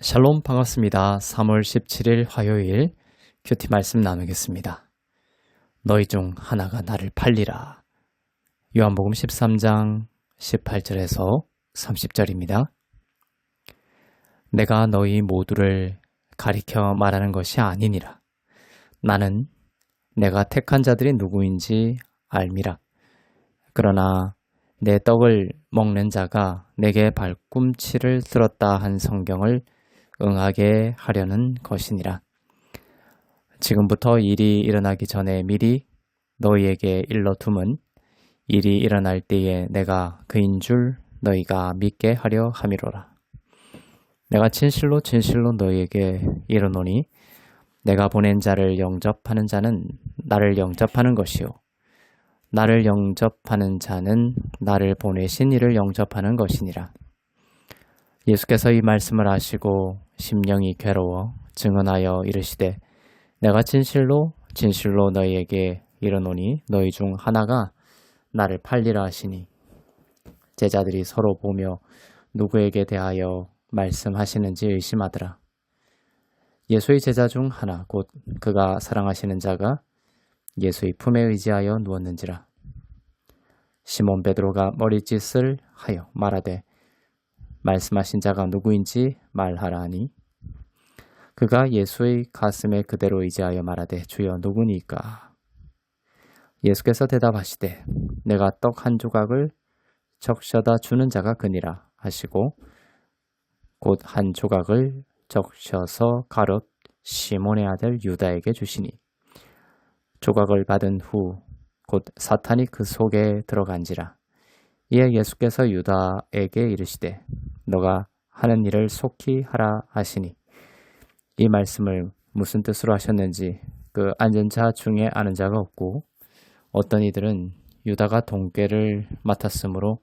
샬롬 반갑습니다. 3월 17일 화요일 큐티 말씀 나누겠습니다. 너희 중 하나가 나를 팔리라. 요한복음 13장 18절에서 30절입니다. 내가 너희 모두를 가리켜 말하는 것이 아니니라. 나는 내가 택한 자들이 누구인지 알미라. 그러나 내 떡을 먹는 자가 내게 발꿈치를 들었다 한 성경을 응하게 하려는 것이니라. 지금부터 일이 일어나기 전에 미리 너희에게 일러둠은 일이 일어날 때에 내가 그인 줄 너희가 믿게 하려 함이로라. 내가 진실로 진실로 너희에게 이르노니 내가 보낸 자를 영접하는 자는 나를 영접하는 것이요 나를 영접하는 자는 나를 보내신 이를 영접하는 것이니라. 예수께서 이 말씀을 하시고 심령이 괴로워 증언하여 이르시되 내가 진실로 진실로 너희에게 이르노니 너희 중 하나가 나를 팔리라 하시니 제자들이 서로 보며 누구에게 대하여 말씀하시는지 의심하더라. 예수의 제자 중 하나 곧 그가 사랑하시는 자가 예수의 품에 의지하여 누웠는지라. 시몬 베드로가 머리짓을 하여 말하되 말씀하신 자가 누구인지 말하라 하니 그가 예수의 가슴에 그대로 의지하여 말하되 주여 누구니까? 예수께서 대답하시되 내가 떡 한 조각을 적셔다 주는 자가 그니라 하시고 곧 한 조각을 적셔서 가롯 시몬의 아들 유다에게 주시니 조각을 받은 후 곧 사탄이 그 속에 들어간지라. 이에 예수께서 유다에게 이르시되 너가 하는 일을 속히 하라 하시니 이 말씀을 무슨 뜻으로 하셨는지 그 앉은 자 중에 아는 자가 없고 어떤 이들은 유다가 돈꾀를 맡았으므로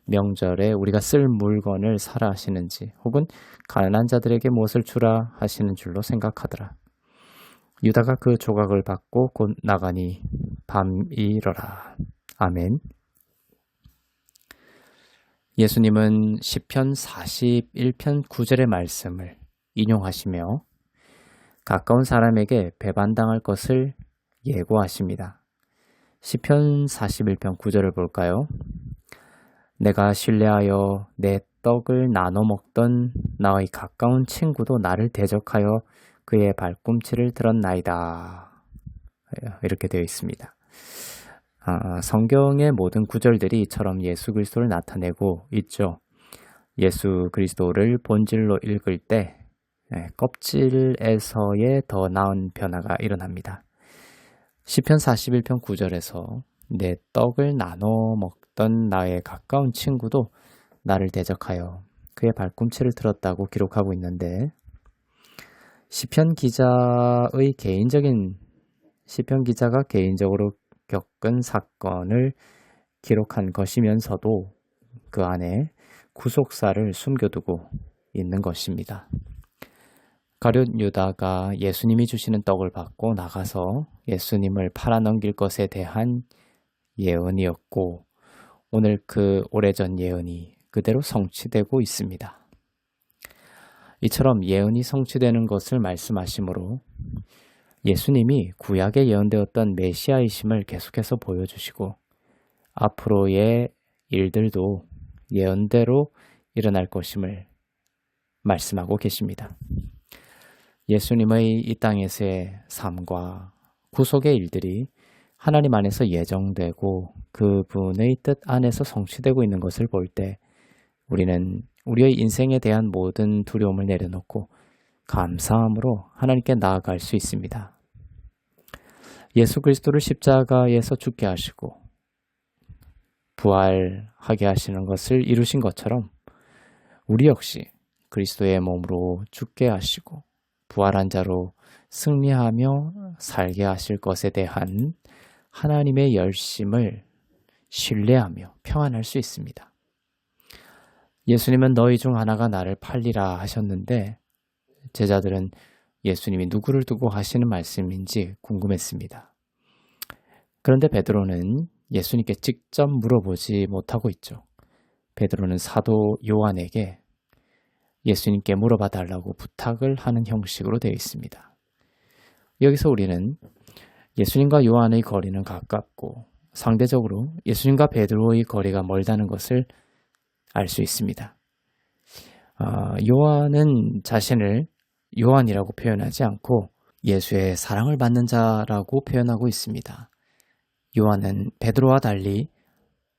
명절에 우리가 쓸 물건을 사라 하시는지 혹은 가난한 자들에게 무엇을 주라 하시는 줄로 생각하더라. 유다가 그 조각을 받고 곧 나가니 밤이러라. 아멘. 예수님은 시편 41편 9절의 말씀을 인용하시며 가까운 사람에게 배반당할 것을 예고하십니다. 시편 41편 9절을 볼까요? 내가 신뢰하여 내 떡을 나눠 먹던 나의 가까운 친구도 나를 대적하여 그의 발꿈치를 들었나이다. 이렇게 되어 있습니다. 성경의 모든 구절들이 이처럼 예수 그리스도를 나타내고 있죠. 예수 그리스도를 본질로 읽을 때 껍질에서의 더 나은 변화가 일어납니다. 시편 41편 9절에서 내 떡을 나눠 먹던 나의 가까운 친구도 나를 대적하여 그의 발꿈치를 들었다고 기록하고 있는데 시편 기자가 개인적으로 겪은 사건을 기록한 것이면서도 그 안에 구속사를 숨겨두고 있는 것입니다. 가룟 유다가 예수님이 주시는 떡을 받고 나가서 예수님을 팔아넘길 것에 대한 예언이었고 오늘 그 오래전 예언이 그대로 성취되고 있습니다. 이처럼 예언이 성취되는 것을 말씀하시므로 예수님이 구약에 예언되었던 메시아이심을 계속해서 보여주시고 앞으로의 일들도 예언대로 일어날 것임을 말씀하고 계십니다. 예수님의 이 땅에서의 삶과 구속의 일들이 하나님 안에서 예정되고 그분의 뜻 안에서 성취되고 있는 것을 볼 때 우리는 우리의 인생에 대한 모든 두려움을 내려놓고 감사함으로 하나님께 나아갈 수 있습니다. 예수 그리스도를 십자가에서 죽게 하시고 부활하게 하시는 것을 이루신 것처럼 우리 역시 그리스도의 몸으로 죽게 하시고 부활한 자로 승리하며 살게 하실 것에 대한 하나님의 열심을 신뢰하며 평안할 수 있습니다. 예수님은 너희 중 하나가 나를 팔리라 하셨는데 제자들은 예수님이 누구를 두고 하시는 말씀인지 궁금했습니다. 그런데 베드로는 예수님께 직접 물어보지 못하고 있죠. 베드로는 사도 요한에게 예수님께 물어봐 달라고 부탁을 하는 형식으로 되어 있습니다. 여기서 우리는 예수님과 요한의 거리는 가깝고 상대적으로 예수님과 베드로의 거리가 멀다는 것을 알 수 있습니다. 요한은 자신을 요한이라고 표현하지 않고 예수의 사랑을 받는 자라고 표현하고 있습니다. 요한은 베드로와 달리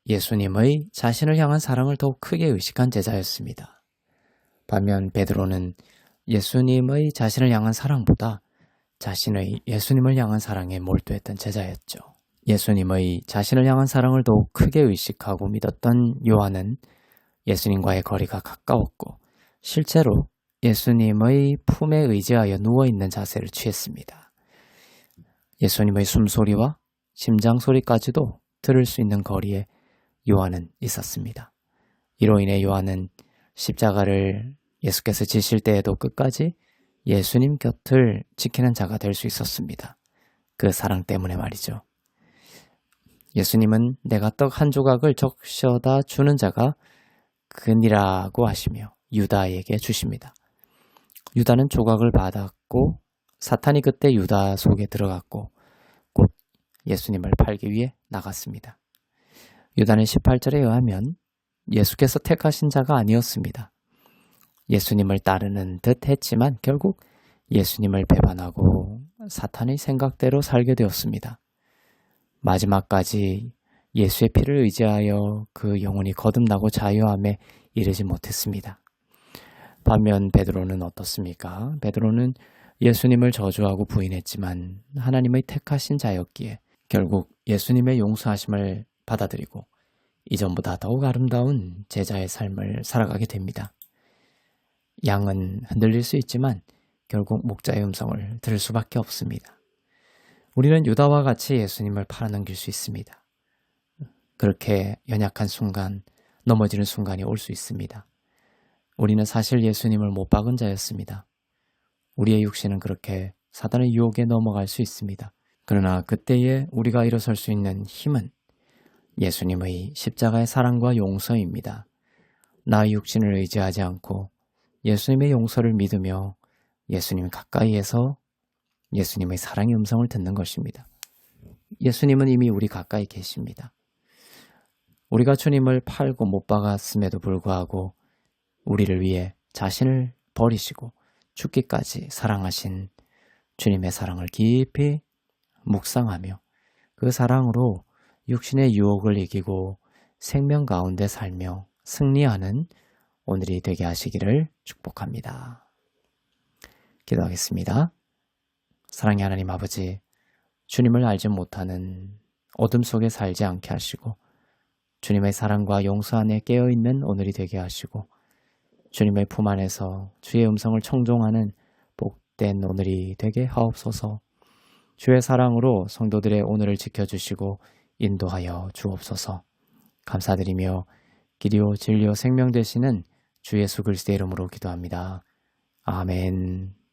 예수님의 자신을 향한 사랑을 더욱 크게 의식한 제자였습니다. 반면 베드로는 예수님의 자신을 향한 사랑보다 자신의 예수님을 향한 사랑에 몰두했던 제자였죠. 예수님의 자신을 향한 사랑을 더욱 크게 의식하고 믿었던 요한은 예수님과의 거리가 가까웠고 실제로 예수님의 품에 의지하여 누워있는 자세를 취했습니다. 예수님의 숨소리와 심장소리까지도 들을 수 있는 거리에 요한은 있었습니다. 이로 인해 요한은 십자가를 예수께서 지실 때에도 끝까지 예수님 곁을 지키는 자가 될 수 있었습니다. 그 사랑 때문에 말이죠. 예수님은 내가 떡 한 조각을 적셔다 주는 자가 그니라고 하시며 유다에게 주십니다. 유다는 조각을 받았고 사탄이 그때 유다 속에 들어갔고 곧 예수님을 팔기 위해 나갔습니다. 유다는 18절에 의하면 예수께서 택하신 자가 아니었습니다. 예수님을 따르는 듯 했지만 결국 예수님을 배반하고 사탄의 생각대로 살게 되었습니다. 마지막까지 예수의 피를 의지하여 그 영혼이 거듭나고 자유함에 이르지 못했습니다. 반면 베드로는 어떻습니까? 베드로는 예수님을 저주하고 부인했지만 하나님의 택하신 자였기에 결국 예수님의 용서하심을 받아들이고 이전보다 더욱 아름다운 제자의 삶을 살아가게 됩니다. 양은 흔들릴 수 있지만 결국 목자의 음성을 들을 수밖에 없습니다. 우리는 유다와 같이 예수님을 팔아넘길 수 있습니다. 그렇게 연약한 순간, 넘어지는 순간이 올 수 있습니다. 우리는 사실 예수님을 못 박은 자였습니다. 우리의 육신은 그렇게 사단의 유혹에 넘어갈 수 있습니다. 그러나 그때에 우리가 일어설 수 있는 힘은 예수님의 십자가의 사랑과 용서입니다. 나의 육신을 의지하지 않고 예수님의 용서를 믿으며 예수님 가까이에서 예수님의 사랑의 음성을 듣는 것입니다. 예수님은 이미 우리 가까이 계십니다. 우리가 주님을 팔고 못 박았음에도 불구하고 우리를 위해 자신을 버리시고 죽기까지 사랑하신 주님의 사랑을 깊이 묵상하며 그 사랑으로 육신의 유혹을 이기고 생명 가운데 살며 승리하는 오늘이 되게 하시기를 축복합니다. 기도하겠습니다. 사랑의 하나님 아버지, 주님을 알지 못하는 어둠 속에 살지 않게 하시고 주님의 사랑과 용서 안에 깨어있는 오늘이 되게 하시고 주님의 품 안에서 주의 음성을 청종하는 복된 오늘이 되게 하옵소서. 주의 사랑으로 성도들의 오늘을 지켜주시고 인도하여 주옵소서. 감사드리며 길이요 진리요 생명 되시는 주 예수 그리스도의 이름으로 기도합니다. 아멘.